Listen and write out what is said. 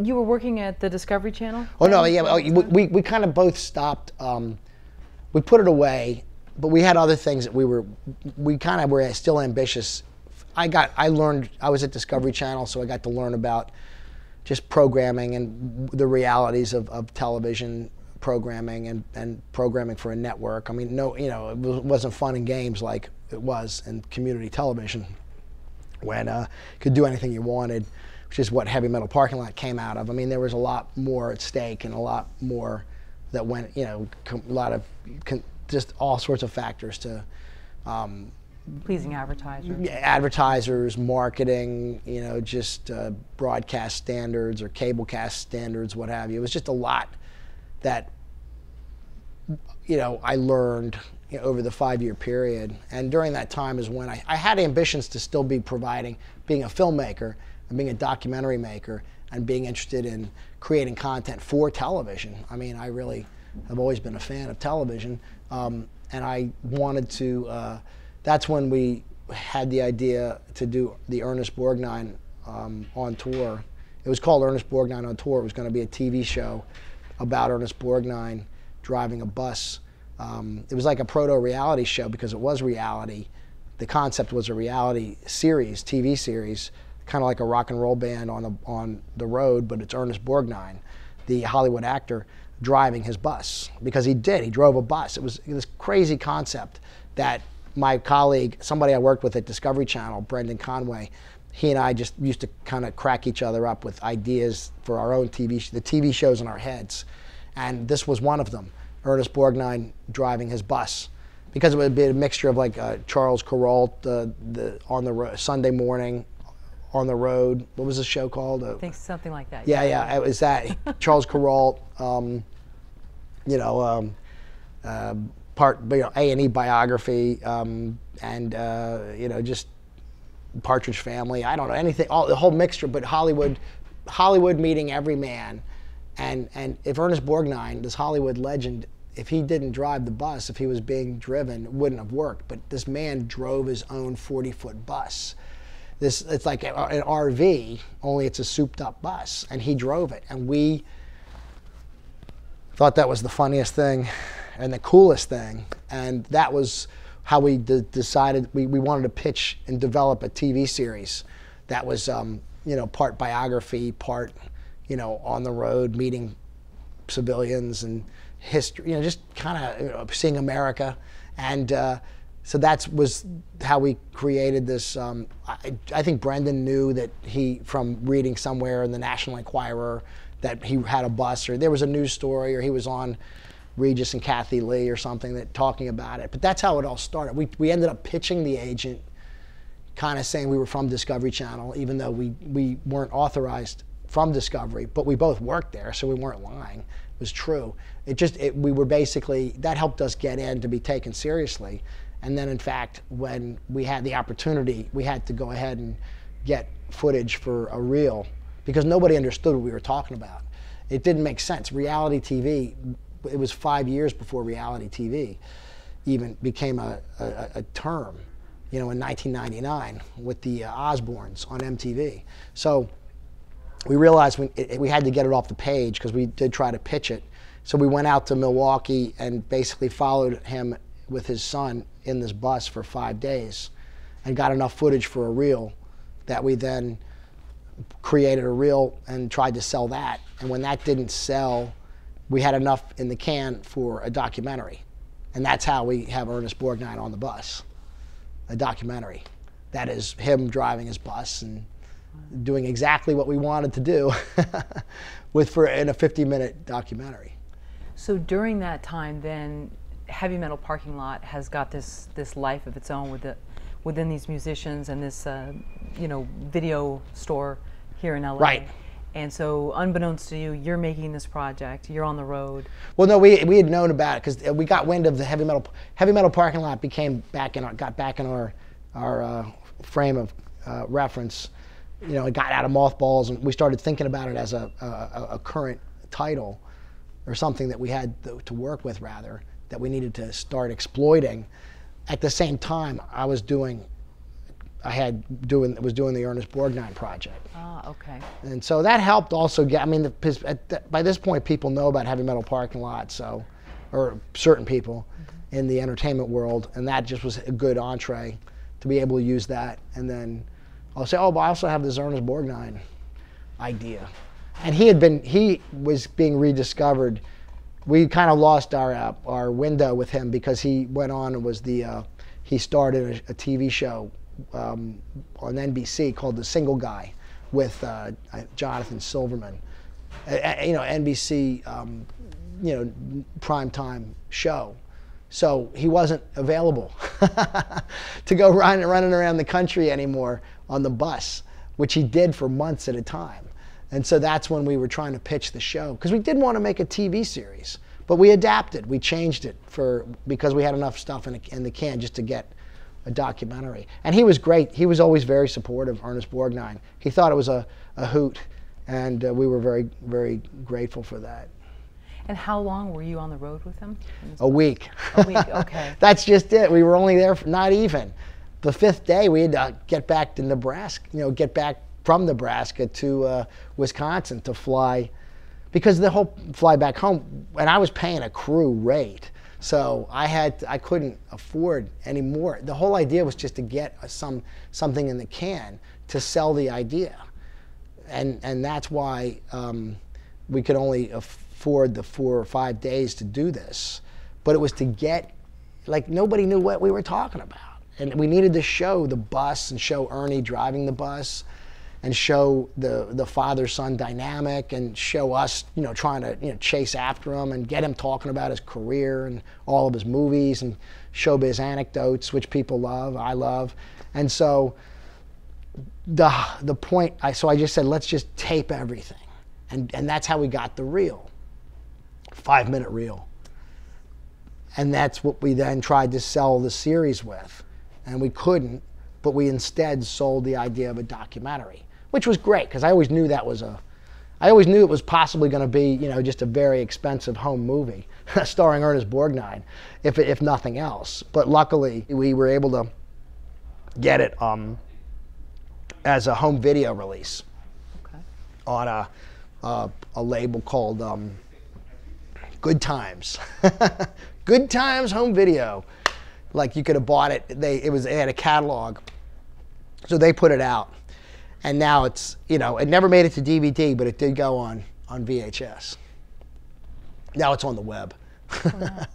You were working at the Discovery Channel? Oh no, yeah, we kind of both stopped. We put it away, but we had other things that we kind of were still ambitious. I learned, I was at Discovery Channel, so I got to learn about just programming and the realities of television programming and programming for a network. I mean, no, it wasn't fun and games like it was in community television when you could do anything you wanted, which is what Heavy Metal Parking Lot came out of. I mean, there was a lot more at stake and a lot more that went, a lot of just all sorts of factors to pleasing advertisers. Advertisers, marketing, just broadcast standards or cablecast standards, what have you. It was just a lot that, I learned over the 5-year period. And during that time is when I had ambitions to still be being a filmmaker and being a documentary maker and being interested in creating content for television. I mean, I really have always been a fan of television. And I wanted to, that's when we had the idea to do the Ernest Borgnine on tour. It was called Ernest Borgnine on Tour. It was going to be a TV show about Ernest Borgnine driving a bus. It was like a proto-reality show because it was reality. The concept was a reality series, TV series, kind of like a rock and roll band on the road, but it's Ernest Borgnine, the Hollywood actor, driving his bus, because he drove a bus. It was this crazy concept that my colleague, somebody I worked with at Discovery Channel, Brendan Conway, he and I just used to kind of crack each other up with ideas for our own the TV shows in our heads. And this was one of them, Ernest Borgnine driving his bus, because it would be a mixture of like Charles Kuralt on the Sunday morning on the road. What was the show called? I think something like that. Yeah, it was that. Charles Kuralt, part A&E biography, and just Partridge Family. I don't know anything. The whole mixture, but Hollywood meeting every man, and if Ernest Borgnine, this Hollywood legend, if he didn't drive the bus, if he was being driven, it wouldn't have worked. But this man drove his own 40-foot bus. It's like an RV, only it's a souped-up bus, and he drove it, and we thought that was the funniest thing and the coolest thing, and that was how we decided we wanted to pitch and develop a TV series that was part biography, part on the road meeting civilians and history, just kind of seeing America, and so that was how we created this. I think Brendan knew that from reading somewhere in the National Enquirer that he had a bus, or there was a news story, or he was on Regis and Kathy Lee or something talking about it. But that's how it all started. We ended up pitching the agent, kind of saying we were from Discovery Channel, even though we weren't authorized from Discovery, but we both worked there, so we weren't lying. It was true. We were basically, that helped us get in to be taken seriously. And then in fact, when we had the opportunity, we had to go ahead and get footage for a reel, because nobody understood what we were talking about. It didn't make sense. Reality TV, it was 5 years before reality TV even became a term, in 1999 with the Osbournes on MTV. So we realized we had to get it off the page, because we did try to pitch it. So we went out to Milwaukee and basically followed him with his son in this bus for 5 days and got enough footage for a reel that we then created a reel and tried to sell that. And when that didn't sell, we had enough in the can for a documentary. And that's how we have Ernest Borgnine on the Bus, a documentary. That is him driving his bus and doing exactly what we wanted to do in a 50-minute documentary. So during that time then, Heavy Metal Parking Lot has got this life of its own within these musicians and this video store here in LA. Right. And so unbeknownst to you, you're making this project, you're on the road. Well, no, we had known about it, because we got wind of the Heavy Metal Parking Lot got back in our frame of reference. It got out of mothballs, and we started thinking about it as a current title, or something that we had to work with, rather, that we needed to start exploiting. At the same time, I was doing was doing the Ernest Borgnine project. Ah, okay. And so that helped also get, I mean, by this point people know about heavy metal parking lot, so, or certain people in the entertainment world, and that just was a good entree to be able to use that. And then I'll say, oh, but I also have this Ernest Borgnine idea. And he was being rediscovered. We kind of lost our window with him because he went on and was he started a TV show on NBC called The Single Guy with Jonathan Silverman. NBC, primetime show. So he wasn't available to go running around the country anymore on the bus, which he did for months at a time. And so that's when we were trying to pitch the show, because we did want to make a TV series, but we adapted. We changed it because we had enough stuff in the can just to get a documentary. And he was great. He was always very supportive, Ernest Borgnine. He thought it was a hoot, and we were very, very grateful for that. And how long were you on the road with him? A week. A week, okay. That's just it. We were only there for not even. The fifth day we had to get back to Nebraska, get back from Nebraska to Wisconsin to fly, because the whole fly back home, and I was paying a crew rate, so I couldn't afford any more. The whole idea was just to get something in the can to sell the idea, and that's why we could only afford the 4 or 5 days to do this. But it was to get, like, nobody knew what we were talking about, and we needed to show the bus and show Ernie driving the bus, and show the father-son dynamic, and show us, trying to, chase after him and get him talking about his career and all of his movies and showbiz anecdotes, which people love, I love. And so the point, so I just said, let's just tape everything. And that's how we got the reel, 5-minute reel. And that's what we then tried to sell the series with. And we couldn't, but we instead sold the idea of a documentary, which was great, because I always knew it was possibly going to be, just a very expensive home movie starring Ernest Borgnine, if nothing else. But luckily, we were able to get it as a home video release, okay, on a label called Good Times. Good Times Home Video. Like, you could have bought it. They had a catalog, so they put it out. And now it's, it never made it to DVD, but it did go on VHS. Now it's on the web. Oh, nice.